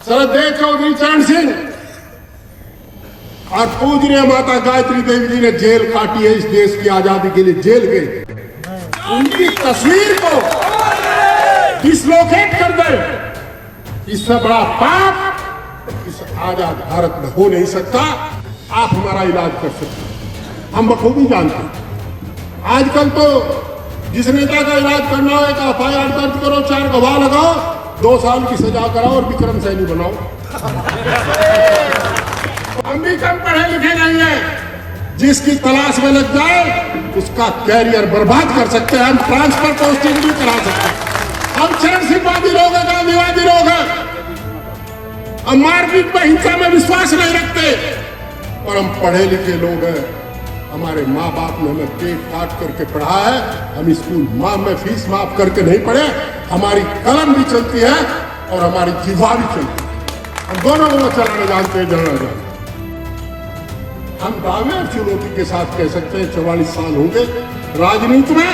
श्रद्धेय चौधरी चरण सिंह और पूजनीय माता गायत्री देवी जी ने जेल काटी है इस देश की आजादी के लिए, जेल गए। उनकी तस्वीर को डिसलोकेट कर दे, इससे बड़ा पाप इस आजाद भारत में हो नहीं सकता। आप हमारा इलाज कर सकते हैं, हम बखूबी जानते हैं। आजकल तो जिस नेता का इलाज करना हो एक एफआईआर दर्ज करो, 4 गवाह लगाओ, 2 साल की सजा कराओ और विक्रम सैनी बनाओ। हम भी कम पढ़े लिखे नहीं है, जिसकी तलाश में लग जाए उसका कैरियर बर्बाद कर सकते हैं, हम ट्रांसफर पोस्टिंग भी करा सकते हैं। हम चरण सिंहवादी लोग हैं, गांधीवादी लोग हैं, हम मारपीट में हिंसा में विश्वास नहीं रखते और हम पढ़े लिखे लोग हैं। हमारे माँ बाप ने हमें पेट काट करके पढ़ा है, हम स्कूल में फीस माफ करके नहीं पढ़े। हमारी कलम भी चलती है और हमारी जिह्वा भी चलती है, हम दोनों को चलाना जानते हैं, जानना जानते हैं। हम दावे और चुनौती के साथ कह सकते हैं 44 साल होंगे राजनीति में,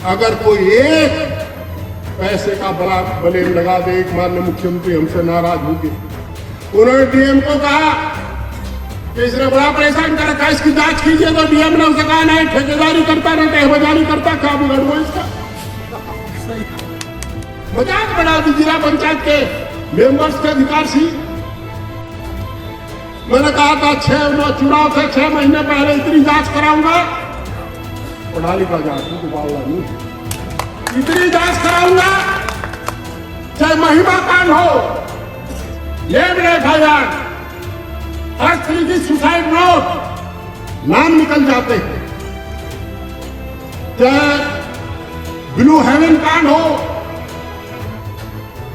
अगर कोई एक पैसे का बड़ा ब्लेम लगा दे, एक माननीय मुख्यमंत्री हमसे नाराज होंगे। उन्होंने डीएम को कहा कि इसने बड़ा परेशान कर रखा है, इसकी जांच कीजिए, तो डीएम ने उसे कहा नहीं, ठेकेदारी करता ना तहबाजारी करता, क्या बिगड़ वो इसका। मजाक बना दी जिला पंचायत के मेंबर्स के अधिकार सी। मैंने कहा था 6 चुनाव से 6 महीने पहले इतनी जांच कराऊंगा, प्रणालिका जांच नहीं, इतनी जांच कराऊंगा, चाहे महिमा कांड हो, लेब एफआईआर, हर तरीके की सुसाइड नोट, नाम निकल जाते हैं, चाहे ब्लू हेवन कांड हो,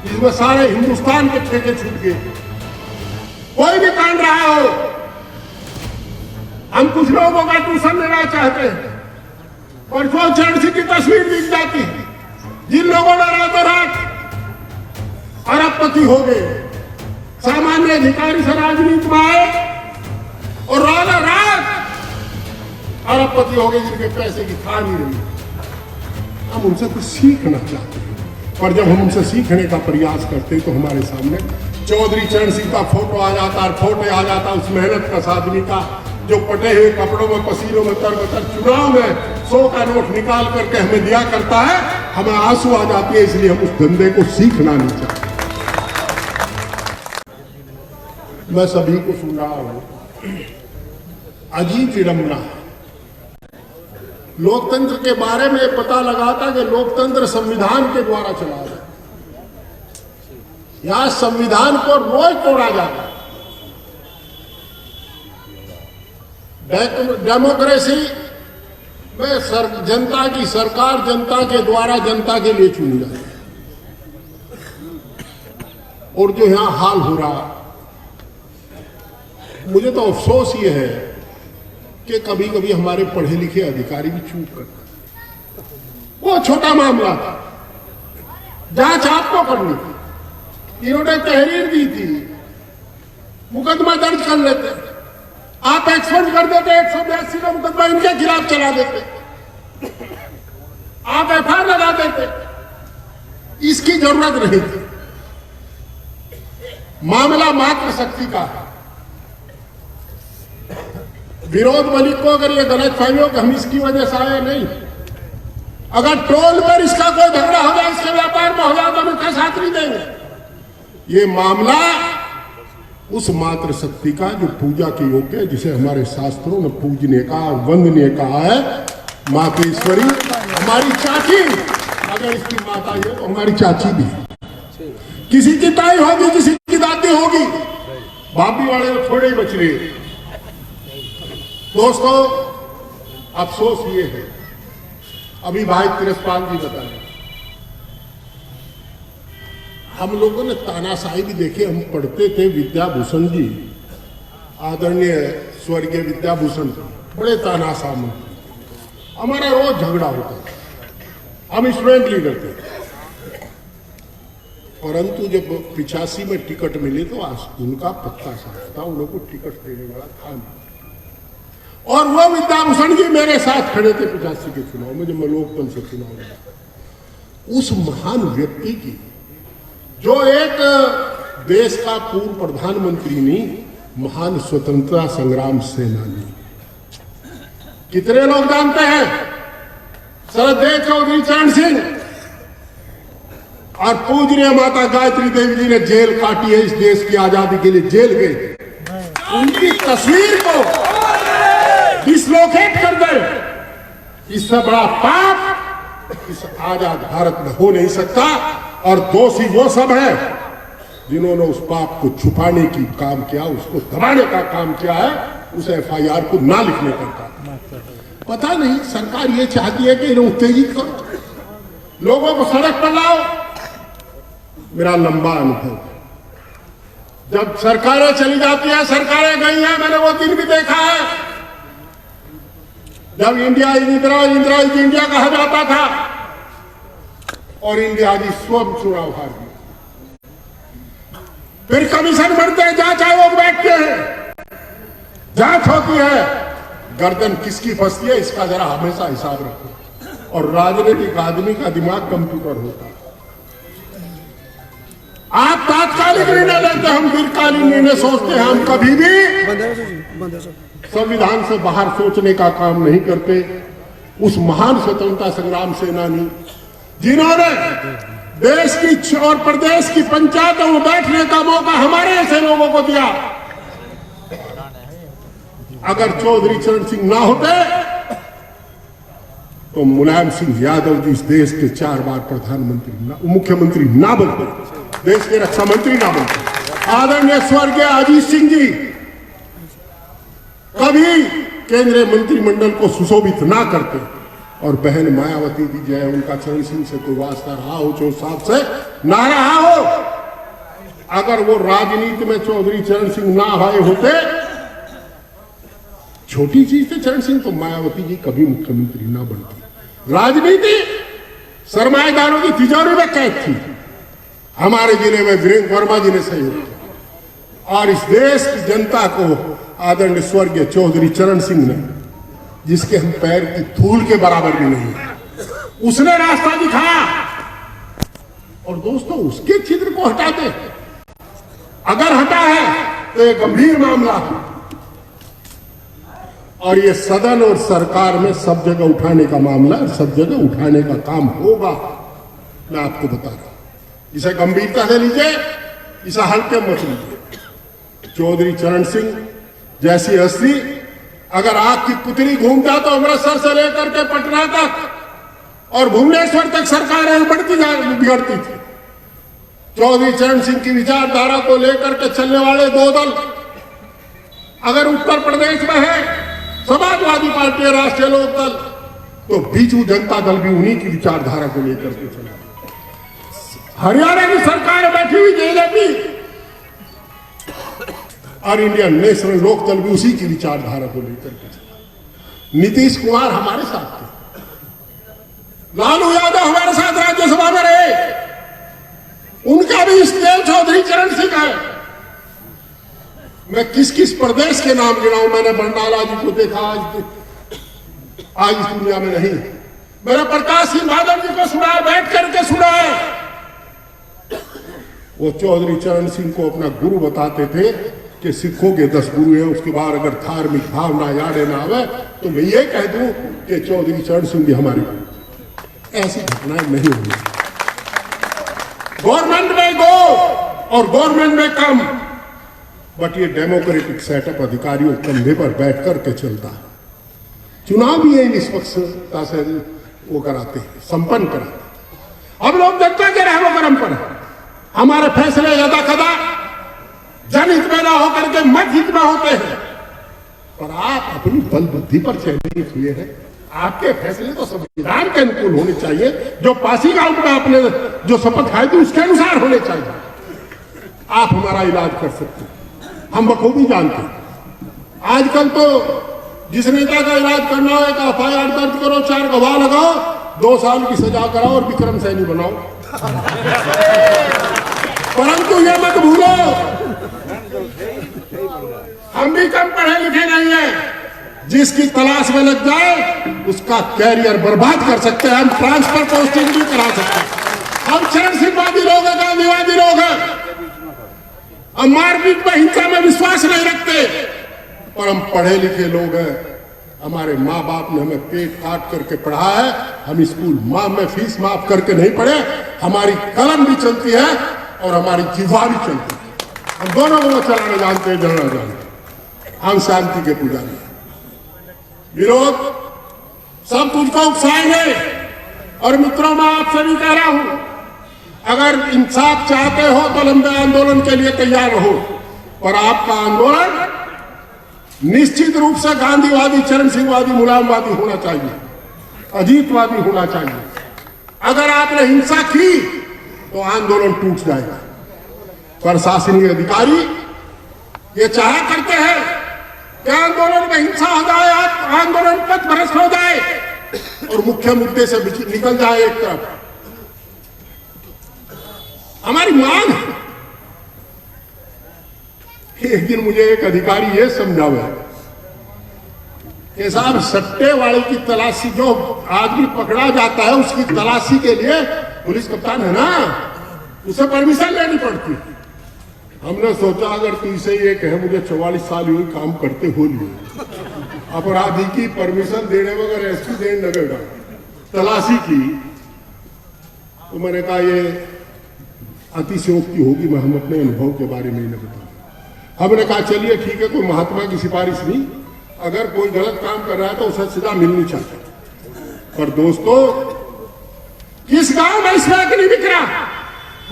इसमें सारे हिंदुस्तान के ठेके छूट गए, कोई भी कांड रहा हो, हम कुछ लोगों का ट्यूशन लेना चाहते हैं, परसों चरण सिंह की तस्वीर दिख जाती है, जिन लोगों ने रातों रात अरबपति हो गए, सामान्य अधिकारी से राजनीति में आए और रातों रात अरबपति हो गए, जिनके पैसे की थाह नहीं रही। हम उनसे कुछ सीखना चाहते हैं, पर जब हम उनसे सीखने का प्रयास करते हैं तो हमारे सामने चौधरी चरण सिंह का फोटो आ जाता, और फोटो आ जाता उस मेहनत कश आदमी का जो पटे हुए कपड़ों में पसीनों में तर चुनाव में 100 का नोट निकाल करके हमें दिया करता है, हमें आंसू आ जाती है। इसलिए हम उस धंधे को सीखना नहीं चाहते। मैं सभी को सुन रहा हूं, अजीब विडंबना। लोकतंत्र के बारे में पता लगा था कि लोकतंत्र संविधान के द्वारा चला है, यहां संविधान को रोज तोड़ा जाता है। डेमोक्रेसी में जनता की सरकार जनता के द्वारा जनता के लिए चुनी जाती है, और जो यहां हाल हो रहा, मुझे तो अफसोस ये है कि कभी कभी हमारे पढ़े लिखे अधिकारी भी चूक करते हैं। वो छोटा मामला था, जांच आपको करनी थी, इन्होंने तहरीर दी थी, मुकदमा दर्ज कर लेते, आप एक्सपर्ट कर देते, 182 का मुकदमा इनके खिलाफ चला देते, आप एफआईआर लगा देते, इसकी जरूरत नहीं थी। मामला मात्र शक्ति का है। विरोध मलिक को अगर ये गलत फहमी हो कि हम इसकी वजह से आए, नहीं, अगर टोल पर इसका कोई झगड़ा हो जाए, इसके व्यापार में हो जाए, तो हम इसका साथ नहीं देंगे। ये मामला उस मात्र शक्ति का जो पूजा के योग्य है, जिसे हमारे शास्त्रों में पूजने का वंदनीय कहा है, मातेश्वरी हमारी चाची। अगर इसकी माता है तो हमारी चाची भी है, किसी की ताई होगी, किसी की दादी होगी, भाभी वाले तो थोड़े ही बच रहे। दोस्तों, अफसोस ये है, अभी भाई तिरसपाल जी बताए, हम लोगों ने तानाशाही भी देखी। हम पढ़ते थे विद्याभूषण जी, आदरणीय स्वर्गीय विद्याभूषण, बड़े तानाशाह मंत्री, हमारा रोज झगड़ा होता था, हम स्टूडेंट लीडर थे। परंतु जब 85 में टिकट मिले तो उनका पत्ता साफ था, उन लोगों को टिकट देने वाला था नहीं। और वो विद्याभूषण जी मेरे साथ खड़े थे 85 के चुनाव में, जब मैं लोकतंत्र से चुनाव लड़ा। उस महान व्यक्ति की जो एक देश का पूर्व प्रधानमंत्री नहीं, महान स्वतंत्रता संग्राम सेनानी। कितने लोग जानते हैं शरददेव चौधरी चरण सिंह और पूजनीय माता गायत्री देवी जी ने जेल काटी है, इस देश की आजादी के लिए जेल गए। उनकी तस्वीर को डिसलोकेट कर दे, इससे बड़ा पाप इस आजाद भारत में हो नहीं सकता। और दोषी वो सब है जिन्होंने उस पाप को छुपाने की काम किया, उसको दबाने का काम किया है, उस एफआईआर को ना लिखने का काम। पता नहीं सरकार ये चाहती है कि इन्हें उत्तेजित करो, लोगों को सड़क पर लाओ। मेरा लंबा अनुभव, जब सरकारें चली जाती हैं, सरकारें गई हैं, मैंने वो दिन भी देखा है जब इंडिया इंदिरा इंडिया कहा जाता था और इंडिया जी स्वयं चुनाव हार गई। फिर कमीशन बढ़ते हैं, जांच आयोग बैठते हैं, जांच होती है, गर्दन किसकी फंसती है इसका जरा हमेशा हिसाब रखो। और राजनीतिक आदमी का दिमाग कंप्यूटर होता है। आप तात्कालिक निर्णय लेते, हम दीर्घकालीन निर्णय सोचते हैं। हम कभी भी संविधान से बाहर सोचने का काम नहीं करते। उस महान स्वतंत्रता संग्राम सेनानी जिन्होंने देश की और प्रदेश की पंचायतों में बैठने का मौका हमारे ऐसे लोगों को दिया, अगर चौधरी चरण सिंह ना होते तो मुलायम सिंह यादव जी इस देश के 4 बार प्रधानमंत्री मुख्यमंत्री ना बनते, देश के रक्षा मंत्री ना बनते। आदरणीय स्वर्गीय अजीत सिंह जी कभी केंद्रीय मंत्रिमंडल को सुशोभित ना करते। और बहन मायावती जी जो है, उनका चरण सिंह से कोई वास्ता रहा हो, जो साहब से ना रहा हो, अगर वो राजनीति में चौधरी चरण सिंह ना आए होते, छोटी चीज थे चरण सिंह, तो मायावती जी कभी मुख्यमंत्री ना बनती। राजनीति सरमाएदारों की तिजोरी में कैद थी। हमारे जिले में वीरेंद्र वर्मा जी ने सहयोग किया और इस देश की जनता को आदरणीय स्वर्गीय चौधरी चरण सिंह ने, जिसके हम पैर की धूल के बराबर भी नहीं, उसने रास्ता दिखाया। और दोस्तों उसके चित्र को हटा दे, अगर हटा है तो एक गंभीर मामला है और ये सदन और सरकार में सब जगह उठाने का मामला है, सब जगह उठाने का काम होगा। मैं आपको बता रहा हूं, इसे गंभीरता से लीजिए, इसे हल्के मत लीजिए। चौधरी चरण सिंह जैसी हस्ती अगर आग की पुतली घूमता तो अमृतसर से लेकर के पटना तक और भुवनेश्वर तक सरकारें बिगड़ती थी। चौधरी चरण सिंह की विचारधारा को लेकर के चलने वाले 2 दल अगर उत्तर प्रदेश में है, समाजवादी पार्टी और राष्ट्रीय लोक दल, तो बीजू जनता दल भी उन्हीं की विचारधारा को लेकर के चला। हरियाणा की सरकार बैठी हुई जेजेपी और इंडियन नेशनल लोकदल भी उसी की विचारधारा को लेकर के चला। नीतीश कुमार हमारे साथ थे, लालू यादव हमारे साथ राज्यसभा में रहे, उनका भी इस्तेमाल चौधरी चरण सिंह है। मैं किस किस प्रदेश के नाम गिनाऊं, मैंने बंडाला जी को देखा, आज इस दुनिया में नहीं। मैंने प्रकाश सिंह बादल जी को सुना, बैठ करके सुना है। वो चौधरी चरण सिंह को अपना गुरु बताते थे कि सिखों के 10 गुरु हैं, उसके बाद अगर धार्मिक भावना यादें ना आवे तो मैं ये कह दूं कि चौधरी चरण सिंह भी हमारे गुरु। ऐसी घटनाएं नहीं होंगी। गवर्नमेंट में गो और गवर्नमेंट में कम, बट ये डेमोक्रेटिक सेटअप अधिकारियों कंधे पर बैठ करके चलता है। चुनाव भी ये निष्पक्षता से वो कराते हैं, संपन्न कराते हैं। हम लोग जनता के रहमो करम पर हमारे फैसले यदा कदा जनहित में ना होकर के मत हित में होते हैं, पर आप अपनी बल बुद्धि पर चयनित हुए हैं। आपके फैसले तो संविधान के अनुकूल होने चाहिए, जो पासिंग आउट में आपने जो शपथ खाई थी उसके अनुसार होने चाहिए। आप हमारा इलाज कर सकते हैं, हम बखूबी जानते हैं। आजकल तो जिस नेता का इलाज करना हो, एक एफआईआर दर्ज करो, 4 गवाह लगाओ, 2 साल की सजा कराओ और विक्रम सैनी बनाओ। परंतु ये मत भूलो, हम भी कम पढ़े लिखे नहीं है। जिसकी तलाश में लग जाए उसका कैरियर बर्बाद कर सकते हैं, हम ट्रांसफर पोस्टिंग भी करा सकते हैं। हम चरण सिंहवादी लोग हैं, गांधीवादी लोग हैं। हम मारपीट में, हिंसा में विश्वास नहीं रखते, पर हम पढ़े लिखे लोग हैं। हमारे माँ बाप ने हमें पेट काट करके पढ़ा है, हम स्कूल में फीस माफ करके नहीं पढ़े। हमारी कलम भी चलती है और हमारी जिह्वा भी चलती है। हम दोनों को चलाना जानते हैं, जलना जानते हैं। हम शांति के पुजारी हैं। विरोध सब तुझको उकसाएंगे। और मित्रों, मैं आपसे भी कह रहा हूं, अगर इंसाफ चाहते हो तो लंबे आंदोलन के लिए तैयार रहो, पर आपका आंदोलन निश्चित रूप से गांधीवादी, चरण सिंहवादी, मुलायमवादी होना चाहिए, अजीतवादी होना चाहिए। अगर आपने हिंसा की तो आंदोलन टूट जाएगा। प्रशासनिक अधिकारी ये चाहा करते हैं कि आंदोलन में हिंसा हो जाए, आंदोलन पथ भ्रष्ट हो जाए और मुख्य मुद्दे से निकल जाए एक तरफ। हमारी मांग है। एक दिन मुझे एक अधिकारी ये समझावे कि साहब, सट्टे वाले की तलाशी, जो आदमी पकड़ा जाता है उसकी तलाशी के लिए पुलिस कप्तान है ना, उसे परमिशन लेनी पड़ती। हमने सोचा अगर तू इसे ये कहे मुझे 44 साल हुई काम करते हो लिए, अपराधी की परमिशन देने में अगर एसपी देने लगेगा तलाशी की, तो मैंने कहा ये अतिशयोक्ति होगी, मैं हम अपने अनुभव के बारे में ही नहीं बताऊं। हमने कहा चलिए ठीक है, कोई महात्मा की सिफारिश नहीं, अगर कोई गलत काम कर रहा है तो उसे सजा मिलनी चाहिए। पर दोस्तों, किस गांव में स्मैक नहीं बिक रहा?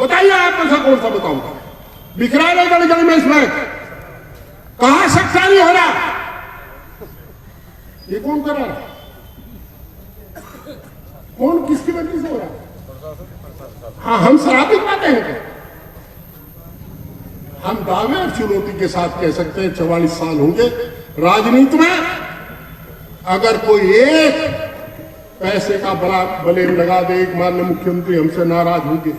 बताइए, आप में से कौन सा बताऊंगा? बिखरा नहीं गली गली में स्मैक, कहां सख्ता नहीं हो रहा? ये कौन कर रहा है? कौन किसकी वजह से हो रहा है? हाँ, हम शराबी बातें हैं क्या? हम दावे और चुनौती के साथ कह सकते हैं 44 साल होंगे राजनीति में। अगर कोई एक पैसे का बड़ा ब्लेम लगा दे, एक माननीय मुख्यमंत्री हमसे नाराज होंगे।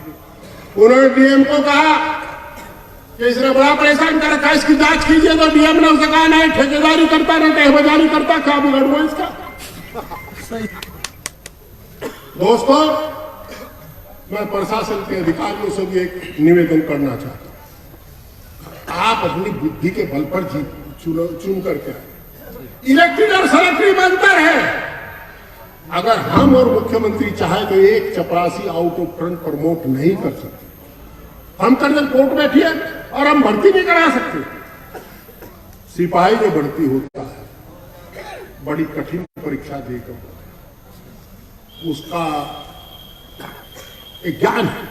उन्होंने डीएम को कहा कि इसने बड़ा परेशान कर रखा है, इसकी जांच कीजिए, तो डीएम ने उसे कहा नहीं, ठेकेदारी करता रहता है, बजारी करता, क्या बिगड़ हुआ इसका? दोस्तों, मैं प्रशासन के अधिकारियों से भी एक निवेदन करना चाहता हूं। आप अपनी बुद्धि के बल पर चुन करके इलेक्टेड और सेलेक्टिव में अंतर है। अगर हम और मुख्यमंत्री चाहे तो एक चपरासी आउट ऑफ टर्न प्रमोट नहीं कर सकते। हम कर कोर्ट बैठिए और हम भर्ती नहीं करा सकते। सिपाही जो भर्ती होता है बड़ी कठिन परीक्षा देकर, उसका एक ज्ञान है।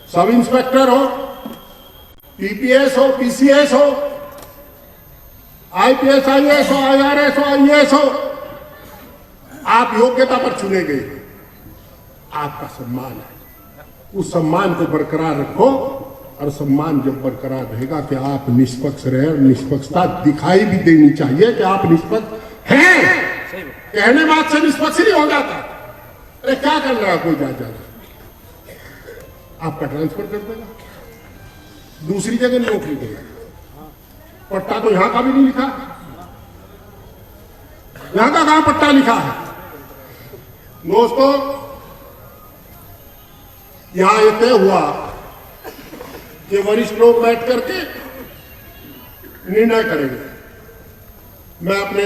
सब इंस्पेक्टर हो, पीपीएस हो, पीसीएस हो, आईपीएस, आईएएस हो, आईआरएस हो, आईएएस हो, आप योग्यता पर चुने गए, आपका सम्मान है। उस सम्मान को बरकरार रखो, और सम्मान जब बरकरार रहेगा कि आप निष्पक्ष रहे, और निष्पक्षता दिखाई भी देनी चाहिए कि आप निष्पक्ष हैं। कहने बात से निष्पक्ष नहीं हो जाता। अरे क्या कर रहा है कोई जा आपका ट्रांसफर कर देगा, दूसरी जगह नौकरी देगा। पट्टा तो यहां का भी नहीं लिखा, यहां का कहां पट्टा लिखा है? दोस्तों, यहां यह तय हुआ कि वरिष्ठ लोग बैठ करके निर्णय करेंगे। मैं अपने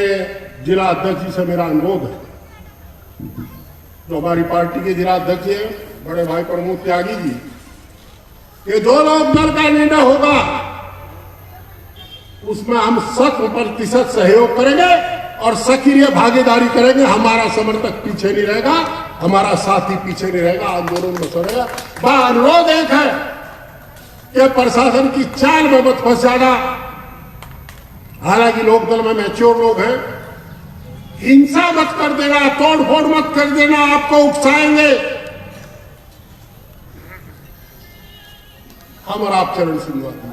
जिला अध्यक्ष जी से मेरा अनुरोध है, जो हमारी पार्टी के जिला अध्यक्ष हैं बड़े भाई प्रमोद त्यागी जी, कि जो लोग दल का निर्णय होगा उसमें हम 100% सहयोग करेंगे और सक्रिय भागीदारी करेंगे। हमारा समर्थक पीछे नहीं रहेगा, हमारा साथी पीछे नहीं रहेगा, आंदोलन में सड़ेगा। अनुरोध एक है कि प्रशासन की चाल में मत फंस जाना। हालांकि लोकदल में मैच्योर लोग हैं, हिंसा मत कर देना, तोड़फोड़ मत कर देना, आपको उकसाएंगे। हम और आप चरण सिंहवादी,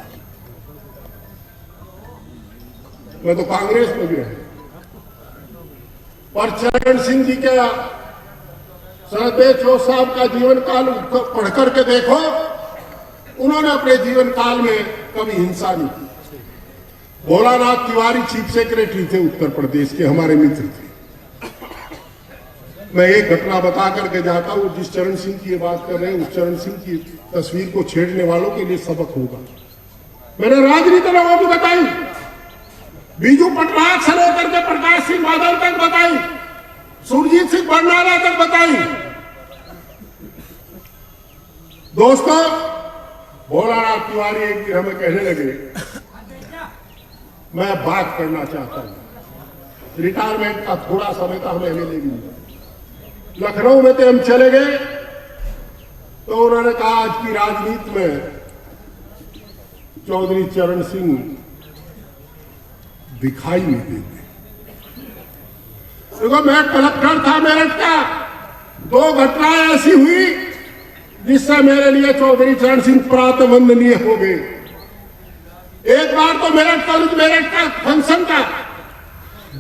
मैं तो कांग्रेस में भी रहे, पर चरण सिंह जी के सददेव साहब का जीवन काल पढ़ करके देखो, उन्होंने अपने जीवन काल में कभी हिंसा नहीं की। भोलानाथ तिवारी चीफ सेक्रेटरी थे उत्तर प्रदेश के, हमारे मित्र थे। मैं एक घटना बता करके जाता हूं, जिस चरण सिंह की ये बात कर रहे हैं उस चरण सिंह की तस्वीर को छेड़ने वालों के लिए सबक होगा। मैंने राजनीति लोगों की बताई, बीजू पटनायक से लेकर के प्रकाश सिंह बादल तक बताई, सुरजीत सिंह बरनाला तक बताई। दोस्तों, भोलानाथ तिवारी एक दिन हमें कहने लगे, मैं बात करना चाहता हूं, रिटायरमेंट का थोड़ा समय था, हमें मिलेगी। लखनऊ में तो हम चले गए, तो उन्होंने कहा आज की राजनीति में चौधरी चरण सिंह दिखाई नहीं देते। देखो, मैं कलेक्टर था मेरठ का, 2 घटनाएं ऐसी हुई जिससे मेरे लिए चौधरी चरण सिंह प्रातवंदनीय हो गए। एक बार तो मेरठ कॉलेज मेरठ का फंक्शन था,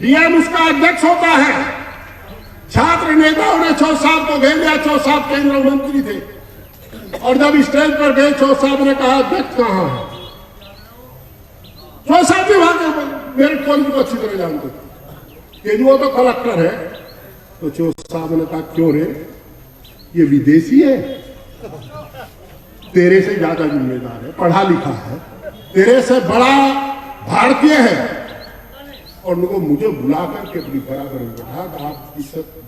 डीएम उसका अध्यक्ष होता है, छात्र नेताओं ने चौ साहब को घेर लिया। चौ साहब केंद्रीय मंत्री थे, और जब स्टेज पर गए चौ साहब ने कहा अध्यक्ष कहां है। चौ साहब भी वहां मेरठ कॉलेज को अच्छी तरह जानते कि वो तो कलेक्टर है। तो चौ साहब ने कहा क्यों रे, ये विदेशी है, तेरे से ज्यादा जिम्मेदार है, पढ़ा लिखा है, तेरे से बड़ा भारतीय है। और उनको मुझे बुलाकर के अपनी बराबर में बैठा, आप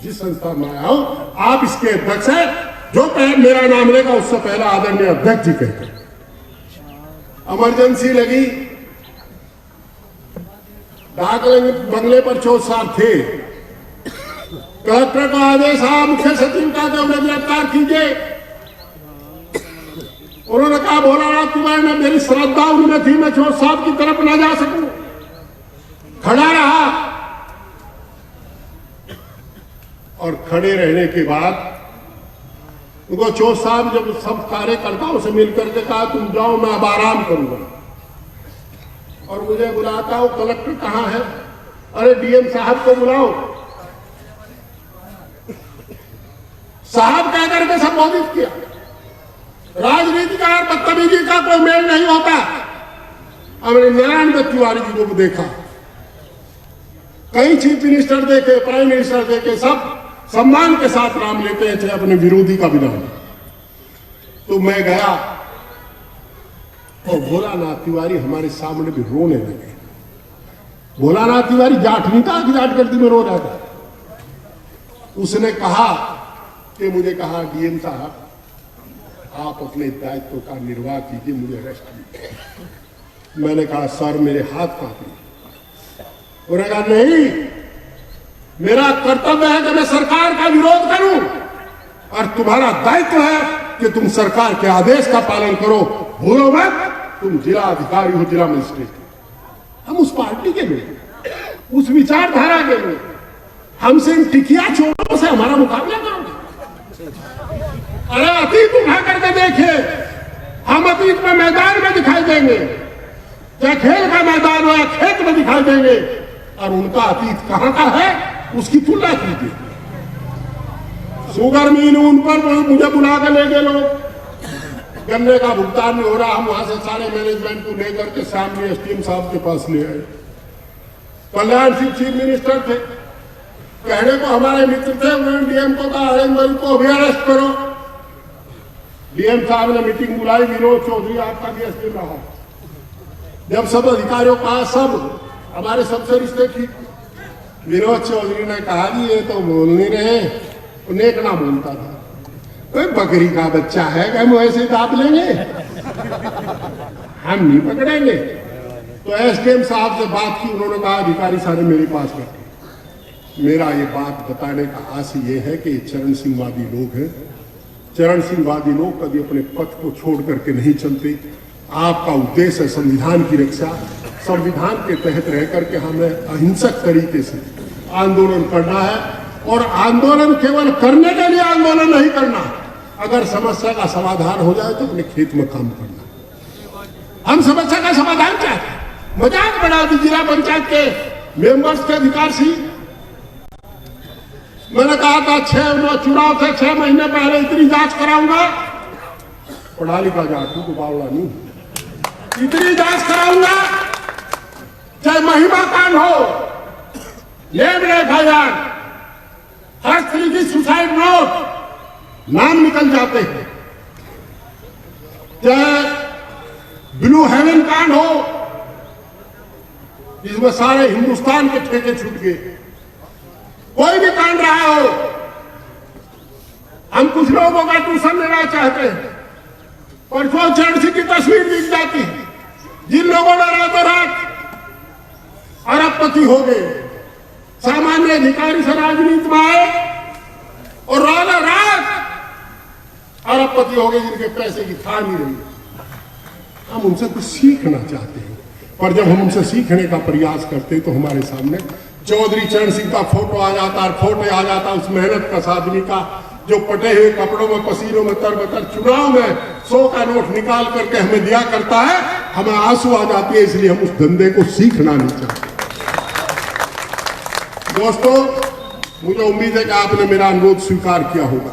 जिस संस्था में आया हो आप इसके अध्यक्ष है, जो मेरा नाम लेगा उससे पहला आदरणीय अध्यक्ष जी कहते। इमरजेंसी लगी, डाक बंगले पर चौथ साहब थे, कलेक्टर का आदेश आया, मुख्य सचिव का तो उन्हें गिरफ्तार कीजिए। उन्होंने कहा भोलानाथ तिवारी ने मेरी श्रद्धा उनमें थी, मैं चौथ साहब की तरफ ना जा सकूं, खड़ा रहा। और खड़े रहने के बाद उनको चौथ साहब जब सब कार्यकर्ताओं से मिलकर के कहा तुम जाओ, मैं अब आराम करूंगा। और मुझे बुलाता हूं, कलेक्टर कहां है? अरे डीएम साहब को बुलाओ। साहब कहकर के संबोधित किया। राजनीति का और बदतमीजी का कोई मेल नहीं होता। हमने नारायण दत्त तिवारी जी को देखा, कई चीफ मिनिस्टर देखे, प्राइम मिनिस्टर देखे, सब सम्मान के साथ नाम लेते हैं, चाहे अपने विरोधी का भी नाम। तो मैं गया और भोलानाथ तिवारी हमारे सामने भी रोने लगे। भोलानाथ तिवारी जाट नहीं था कि जाट करती में रो रहा था। उसने कहा कि मुझे कहा डीएम साहब आप अपने दायित्व का निर्वाह कीजिए, मुझे अरेस्ट कीजिए। मैंने कहा सर मेरे हाथ कांपे। उन्होंने कहा नहीं, मेरा कर्तव्य है कि मैं सरकार का विरोध करूं, और तुम्हारा दायित्व है कि तुम सरकार के आदेश का पालन करो। भूलो मत, तुम जिला अधिकारी हो, जिला मजिस्ट्रेट। हम उस पार्टी के लोग, उस विचारधारा के लोग, हमसे इन टिकिया चोरों से हमारा मुकाबला करोगे? अरे अतीत उठा करके देखिए, हम अतीत में मैदान में दिखाई देंगे, चाहे खेल का मैदान हो या खेत में दिखाई देंगे, और उनका अतीत कहां का है उसकी तुलना कीजिए। शुगर मिल उन पर मुझे बुला कर ले गए लोग, गन्ने का भुगतान नहीं हो रहा, हम वहां से सारे मैनेजमेंट को लेकर के सामने एसडीएम साहब के पास ले आए। कल्याण सिंह चीफ मिनिस्टर थे, कहने को हमारे मित्र थे, उन्होंने डीएम को कहा हरेंद्र को भी अरेस्ट करो। डीएम साहब ने मीटिंग बुलाई, विनोद चौधरी आपका भी एसडीएम रहा। जब सब अधिकारियों का सब हमारे सबसे रिश्ते ठीक, विनोद चौधरी ने कहा जी ये तो बोल नहीं रहे, नेक ना बोलता था, कोई बकरी का बच्चा है कि हम ऐसे दाब लेंगे, हम नहीं पकड़ेंगे। तो एसडीएम साहब से बात की, उन्होंने कहा अधिकारी सारे मेरे पास बैठे। मेरा ये बात बताने का आशय ये है कि चरण सिंहवादी लोग हैं। चरण सिंहवादी लोग कभी अपने पथ को छोड़ करके नहीं चलते। आपका उद्देश्य है संविधान की रक्षा, संविधान के तहत रह करके हमें अहिंसक तरीके से आंदोलन करना है, और आंदोलन केवल करने के लिए आंदोलन नहीं करना, अगर समस्या का समाधान हो जाए तो अपने खेत में काम करना। हम समस्या का समाधान चाहते हैं, मजाक बना दी जिला पंचायत के मेंबर्स के अधिकार से। मैंने कहा था 6 चुनाव से 6 महीने पहले इतनी जांच कराऊंगा, पढ़ा लिखा जाट को बावला नहीं, इतनी जांच कराऊंगा, चाहे महिमा कांड हो, लेब एफआईआर, हर स्त्री की सुसाइड नोट, नाम निकल जाते हैं, चाहे ब्लू हेवन कांड हो जिसमें सारे हिंदुस्तान के ठेके छूट गए, कोई भी कांड रहा हो, हम कुछ लोगों का ट्यूशन लेना चाहते हैं। परसों चरण सिंह की तस्वीर दिख जाती है, जिन लोगों ने रातों रात अरबपति हो गए, सामान्य अधिकारी से राजनीति में आए और रातों रात अरबपति हो गए, जिनके पैसे की थाह नहीं रही। हम उनसे कुछ सीखना चाहते हैं, पर जब हम उनसे सीखने का प्रयास करते हैं तो हमारे सामने चौधरी चरण सिंह का फोटो आ जाता है, फोटो आ जाता उस मेहनत कश आदमी का जो पटे हुए कपड़ों में पसीनों में तरबतर चुनाव में 100 का नोट निकाल करके हमें दिया करता है। हमें आंसू आ जाती है, इसलिए हम उस धंधे को सीखना नहीं चाहते। दोस्तों, मुझे उम्मीद है कि आपने मेरा अनुरोध स्वीकार किया होगा,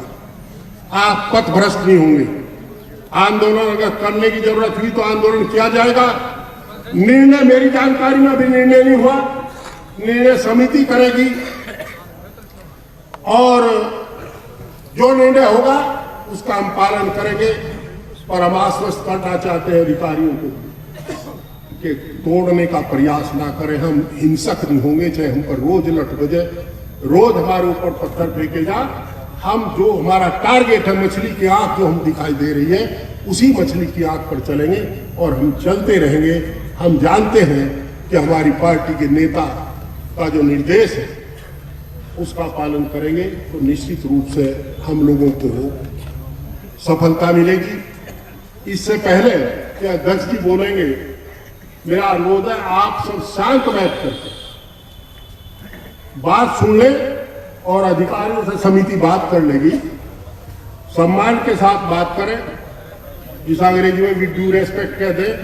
आप पथभ्रष्ट नहीं होंगे। आंदोलन अगर करने की जरूरत हुई तो आंदोलन किया जाएगा। निर्णय मेरी जानकारी में अभी निर्णय नहीं हुआ, निर्णय समिति करेगी और जो निर्णय होगा उसका हम पालन करेंगे। और हम आश्वस्त करना चाहते हैं अधिकारियों को कि तोड़ने का प्रयास ना करें। हम हिंसक नहीं होंगे, चाहे हम पर रोज लट बजे, रोज हमारे ऊपर पत्थर फेंके जा। हम जो हमारा टारगेट है, मछली की आंख जो हम दिखाई दे रही है, उसी मछली की आंख पर चलेंगे और हम चलते रहेंगे। हम जानते हैं कि हमारी पार्टी के नेता का जो निर्देश है उसका पालन करेंगे तो निश्चित रूप से हम लोगों को सफलता मिलेगी। इससे पहले कि अध्यक्ष जी बोलेंगे, मेरा अनुरोध है आप सब शांत बैठ करके बात सुन लें और अधिकारियों से समिति बात कर लेगी। सम्मान के साथ बात करें, जिस अंग्रेजी में विद ड्यू रेस्पेक्ट कहते हैं,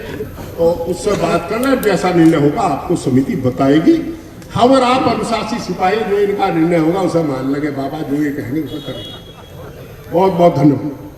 तो उससे बात करना। जैसा निर्णय होगा आपको समिति बताएगी। हम और आप अनुशासित सिपाही, जो इनका निर्णय होगा उसे मान लगे, बाबा जो ये कहेंगे उसे करेंगे। बहुत बहुत धन्यवाद।